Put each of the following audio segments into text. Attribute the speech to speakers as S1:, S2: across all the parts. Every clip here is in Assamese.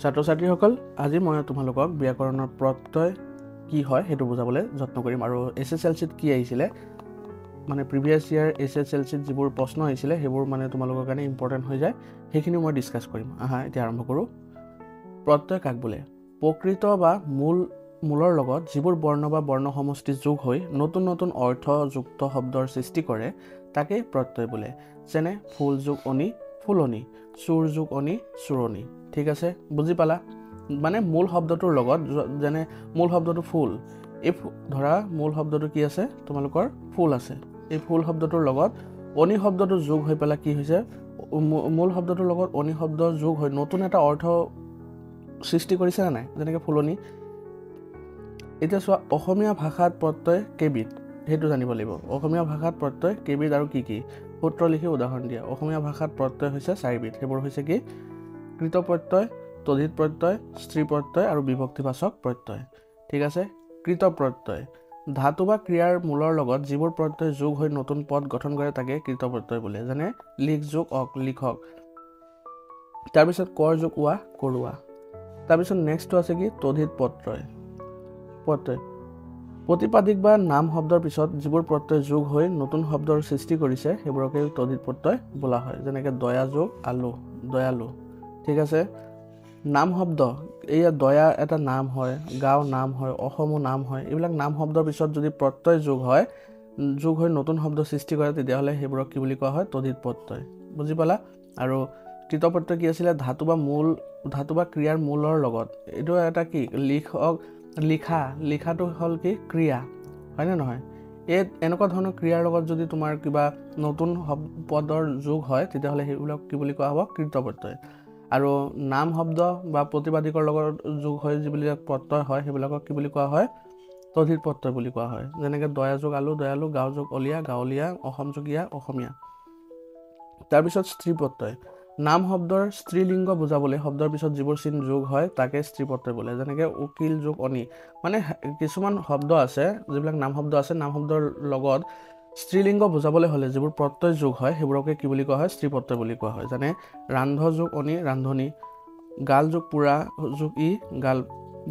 S1: ছাত্ৰ ছাত্ৰীসকল আজি মই তোমালোকক ব্যাকৰণৰ প্ৰত্যয় কি হয় হেতু বুজাবলৈ যত্ন কৰিম আৰু এছএছএলসিত কি আহিছিলে মানে প্ৰিভিয়াস ইয়াৰ এছএছএলসিত যিবোৰ প্ৰশ্ন আহিছিলে হেবোৰ মানে তোমালোকৰ কাৰণে ইম্পৰ্টেন্ট হৈ যায় হেখিনি মই ডিসকাস কৰিম আহা এতিয়া আৰম্ভ কৰো প্ৰত্যয় কাক বোলে প্ৰকৃত বা মূলৰ লগত যিবোৰ বৰ্ণ বা বৰ্ণ সমষ্টি যোগ হৈ নতুন নতুন অৰ্থযুক্ত শব্দৰ সৃষ্টি কৰে তাকে প্ৰত্যয় বোলে যেনে ফুল যোগ অনি ফুলনি সুৰ যোগ অনি সুৰনি ঠিক আছে বুজি পালা মানে মূল শব্দটোৰ লগত যেনে মূল শব্দটো ফুল এই ধৰা মূল শব্দটো কি আছে তোমালোকৰ ফুল আছে এই ফুল শব্দটোৰ লগত অনি শব্দটো যোগ হৈ পেলা কি হৈছে মূল শব্দটোৰ লগত অনি শব্দ যোগ হৈ নতুন এটা অৰ্থ সৃষ্টি কৰিছে না নাই যেনেকৈ ফুলনি এতিয়া চোৱা অসমীয়া ভাষাত প্ৰত্যয় কেবিধ হেতু জানিব লাগিব অসমীয়া ভাষাত প্ৰত্যয় কেবিধ আৰু কি সূত্ৰ লিখি উদাহৰণ দিয়া অসমীয়া ভাষাত প্ৰত্যয় হৈছে চাৰিবিধ হেবোৰ হৈছে কি কৃত প্ৰত্যয় তদ্ধিত প্ৰত্যয় স্ত্ৰী প্ৰত্যয় আৰু বিভক্তিবাচক প্ৰত্যয় ঠিক আছে কৃত প্ৰত্যয় ধাতু বা ক্ৰিয়াৰ মূলৰ লগত যিবোৰ প্ৰত্যয় যোগ হৈ নতুন পদ গঠন কৰে তাকে কৃত প্ৰত্যয় বোলে যেনে লিখ যোগ অক লিখক তাৰ পিছত কৰ যোগ ওৱা কৰোৱা তাৰ পিছত নেক্সটটো আছে কি তদ্ধিত প্ৰত্যয় প্ৰতিপাদিক বা নাম শব্দৰ পিছত যিবোৰ প্ৰত্যয় যোগ হৈ নতুন শব্দৰ সৃষ্টি কৰিছে হেবোৰকে তদ্ধিত প্ৰত্যয় বোলা হয় যেনেকৈ দয়া যোগ আলু দয়ালু ঠিক আছে নাম শব্দ এইয়া দয়া এটা নাম হয় গাঁও নাম হয় অসমো নাম হয় এইবিলাক নাম শব্দৰ পিছত যদি প্ৰত্যয় যোগ হৈ নতুন শব্দ সৃষ্টি কৰে তেতিয়াহ'লে হেবোৰক কি বুলি কোৱা হয় তদ্ধিত প্ৰত্যয় বুজি পালা আৰু কৃত প্ৰত্যয় কি আছিলে ধাতু বা ক্ৰিয়াৰ মূলৰ লগত এইটো এটা কি লিখাটো হ'ল কি ক্ৰিয়া হয়নে নহয় এই এনেকুৱা ধৰণৰ ক্ৰিয়াৰ লগত যদি তোমাৰ কিবা নতুন পদৰ যোগ হয় তেতিয়াহ'লে সেইবিলাক কি বুলি কোৱা হ'ব কৃত প্ৰত্যয় আৰু নাম শব্দ বা প্ৰতিবাদিকৰ লগত যোগ হৈ যিবিলাক প্ৰত্যয় হয় সেইবিলাকক কি বুলি কোৱা হয় তদ্ধিত প্ৰত্যয় বুলি কোৱা হয় যেনেকৈ দয়া যোগ আলু দয়ালু গাঁও যোগ অলিয়া গাঁৱলীয়া অসম যোগ ইয়া অসমীয়া তাৰপিছত স্ত্ৰী প্ৰত্যয় নাম শব্দৰ স্ত্ৰীলিংগ বুজাবলৈ শব্দৰ পিছত যিবোৰ চিন যোগ হয় তাকে স্ত্ৰী প্ৰত্যয় বোলে যেনেকৈ উকিল যোগ অনি মানে কিছুমান শব্দ আছে যিবিলাক নাম শব্দ আছে নাম শব্দৰ লগত স্ত্ৰীলিংগ বুজাবলৈ হ'লে যিবোৰ প্ৰত্যয় যোগ হয় সেইবোৰকে কি বুলি কোৱা হয় স্ত্ৰী প্ৰত্যয় বুলি কোৱা হয় যেনে ৰান্ধ যোগ অনি ৰান্ধনি গাল যোগ পুৰা যোগ ই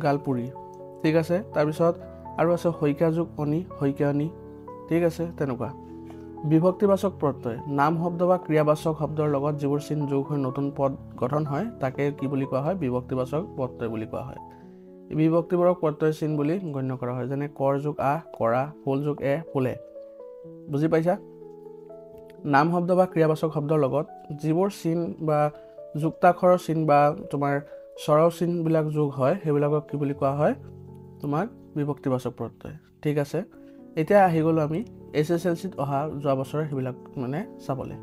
S1: গালপুৰি ঠিক আছে তাৰপিছত আৰু আছে শইকীয়া যোগ অনি শইকীয়ানি ঠিক আছে তেনেকুৱা বিভক্তিবাচক প্ৰত্যয় নাম শব্দ বা ক্ৰিয়াবাচক শব্দৰ লগত যিবোৰ চিন যোগ হৈ নতুন পদ গঠন হয় তাকে কি বুলি কোৱা হয় বিভক্তিবাচক প্ৰত্যয় বুলি কোৱা হয় বিভক্তিবোৰক প্ৰত্যয় চিন বুলি গণ্য কৰা হয় যেনে কৰ যোগ আহ কৰা ফুল যোগ ফুলে বুজি পাইছা নাম শব্দ বা ক্ৰিয়াবাচক শব্দৰ লগত যিবোৰ চিন বা যুক্তাক্ষৰৰ চিন বা তোমাৰ স্বৰৰ চিনবিলাক যোগ হয় সেইবিলাকক কি বুলি কোৱা হয় তোমাক বিভক্তিবাচক প্ৰত্যয় ঠিক আছে এতিয়া আহি গ'লো আমি এছএছএলসিত অহা যোৱা বছৰৰ সেইবিলাক মানে চাবলৈ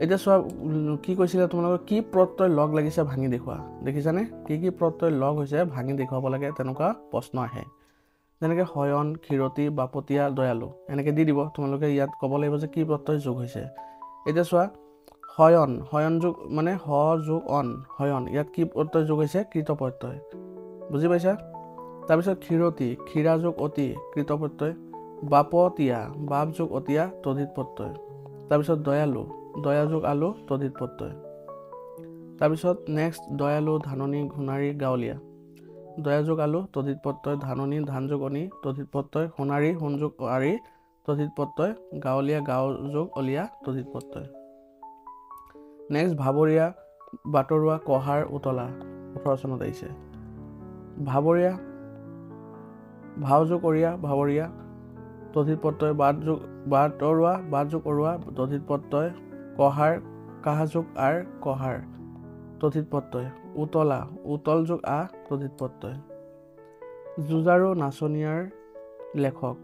S1: এতিয়া চোৱা কি কৈছিলে তোমালোকৰ কি প্ৰত্যয় লগ লাগিছে ভাঙি দেখুওৱা দেখিছানে কি প্ৰত্যয় লগ হৈছে ভাঙি দেখুৱাব লাগে তেনেকুৱা প্ৰশ্ন আহে যেনেকৈ হয়ন ক্ষীৰতী বাপতীয়া দয়ালু এনেকৈ দি দিব তোমালোকে ইয়াত ক'ব লাগিব যে কি প্ৰত্যয় যোগ হৈছে এতিয়া চোৱা হয়ন যোগ মানে হ যোগ অন হয়ন ইয়াত কি প্ৰত্যয় যোগ হৈছে কৃত প্ৰত্যয় বুজি পাইছা তাৰপিছত ক্ষীৰতী ক্ষীৰা যোগ অতি কৃত প্ৰত্যয় বাপতীয়া বাপ যোগ অতিয়া তদ্ধিত প্ৰত্যয় তাৰপিছত দয়ালু দয়া যোগ আলু তদ্ধিত প্ৰত্যয় তাৰপিছত নেক্সট দয়ালু ধাননি ঘোণাৰী গাঁৱলীয়া দয়া যোগ আলু তদ্ধিত প্ৰত্যয় ধাননি ধান যোগ অনি তদ্ধিত প্ৰত্যয় সোণাৰী সোণ যোগ আৰি তদ্ধিত প্ৰত্যয় গাঁৱলীয়া গাঁও যোগ অলিয়া তদ্ধিত প্ৰত্যয় নেক্সট ভাৱৰীয়া বাটৰুৱা কহাৰ উতলা 18 চনত আহিছে ভাৱৰীয়া ভাও যোগ অৰিয়া ভাৱৰীয়া তদ্ধিত প্ৰত্যয় বাটৰুৱা বাট যোগ অৰুৱা তদ্ধিত প্ৰত্যয় কহাৰ কাহ যোগ আৰ কহাৰ তদ্ধিত প্ৰত্যয় উতলা উতল যোগ আহ তদ্ধিত প্ৰত্যয় যুঁজাৰু নাচনীয়াৰ লেখক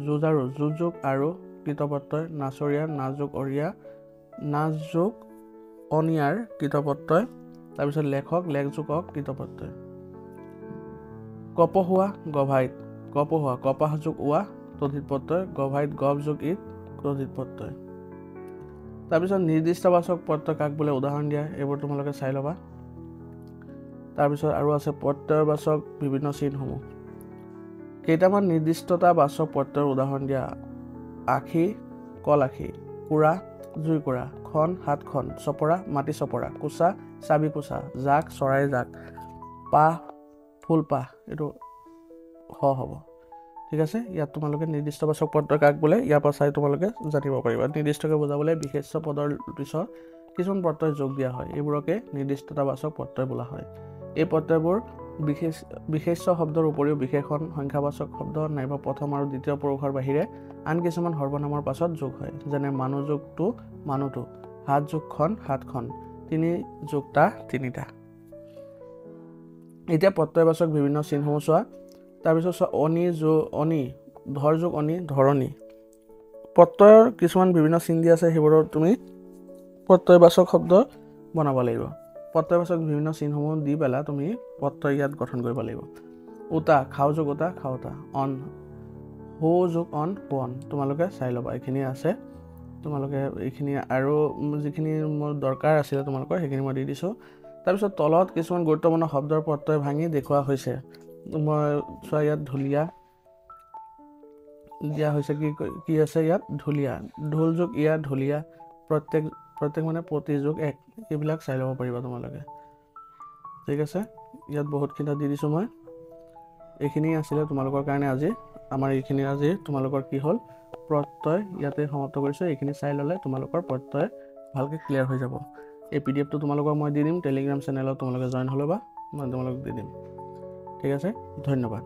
S1: যুঁজাৰু যুঁজ যোগ আৰু কৃত প্ৰত্যয় নাচৰীয়া নাচ যোগ অৰিয়া নাচ যোগ অনিয়াৰ কৃত প্ৰত্যয় তাৰপিছত লেখক লেখ যোগ অক কৃত প্ৰত্যয় কপহুৱা গভাইত কপহুৱা কপাহ যোগ ওৱা তদ্ধিত প্ৰত্যয় গভাইত গভ যোগ ইত তদ্ধিত প্ৰত্যয় তাৰপিছত নিৰ্দিষ্টবাচক প্ৰত্যয় কাক বোলে উদাহৰণ দিয়া এইবোৰ তোমালোকে চাই ল'বা তাৰপিছত আৰু আছে প্ৰত্যয়বাচক বিভিন্ন চিনসমূহ কেইটামান নিৰ্দিষ্টতাবাচক প্ৰত্যয়ৰ উদাহৰণ দিয়া আখি কলাখি কুৰা জুই কুৰা খন হাতখন চপৰা মাটি চপৰা কোচা চাবি কোচা জাক চৰাই জাক পাহ ফুল পাহ এইটো হ হ'ব ঠিক আছে ইয়াত তোমালোকে নিৰ্দিষ্টবাচক পদটো কাক বোলে ইয়াৰ পৰা চাই তোমালোকে জানিব পাৰিবা নিৰ্দিষ্টকৈ বুজাবলৈ বিশেষ্য পদৰ পিছত কিছুমান প্ৰত্যয় যোগ দিয়া হয় এইবোৰকে নিৰ্দিষ্টতাবাচক প্ৰত্যয় বোলা হয় এই প্ৰত্যয়বোৰ বিশেষ্য শব্দৰ উপৰিও বিশেষণ সংখ্যাবাচক শব্দ নাইবা প্ৰথম আৰু দ্বিতীয় পুৰুষৰ বাহিৰে আন কিছুমান সৰ্বনামৰ পাছত যোগ হয় যেনে মানুহ যোগটো মানুহটো হাত যোগখন হাতখন তিনি যোগটা তিনিটা এতিয়া প্ৰত্যয়বাচক বিভিন্ন চিহ্নসমূহ চোৱা তাৰপিছত অনি ধৰ যোগ অনি ধৰণী প্ৰত্যয়ৰ কিছুমান বিভিন্ন চিন দি আছে সেইবোৰৰ তুমি প্ৰত্যয়বাচক শব্দ বনাব লাগিব প্ৰত্যয়বাচক বিভিন্ন চিহ্নসমূহ দি পেলাই তুমি প্ৰত্যয় ইয়াত গঠন কৰিব লাগিব উতা খাও যোগ উতা খাওতা অন হো যোগ অন হোৱন তোমালোকে চাই ল'বা এইখিনি আছে তোমালোকে এইখিনি আৰু যিখিনি মোৰ দৰকাৰ আছিলে তোমালোকৰ সেইখিনি মই দি দিছোঁ তাৰপিছত তলত কিছুমান গুৰুত্বপূৰ্ণ শব্দৰ প্ৰত্যয় ভাঙি দেখুওৱা হৈছে মই চোৱা ইয়াত ঢুলীয়া দিয়া হৈছে কি আছে ইয়াত ঢুলীয়া ঢোল যোগ ইয়া ঢুলীয়া প্ৰত্যেক মানে প্ৰতি যোগ এক এইবিলাক চাই ল'ব পাৰিবা তোমালোকে ঠিক আছে ইয়াত বহুতখিনি দি দিছোঁ মই এইখিনি আছিলে তোমালোকৰ কাৰণে আজি আমাৰ এইখিনি আজি তোমালোকৰ কি হ'ল প্ৰত্যয় ইয়াতে সমাপ্ত কৰিছোঁ এইখিনি চাই ল'লে তোমালোকৰ প্ৰত্যয় ভালকৈ ক্লিয়াৰ হৈ যাব এই PDF-টো তোমালোকক মই দি দিম টেলিগ্ৰাম চেনেলত তোমালোকে জইন হ'লে বা মই তোমালোকক দি দিম ঠিক আছে ধন্যবাদ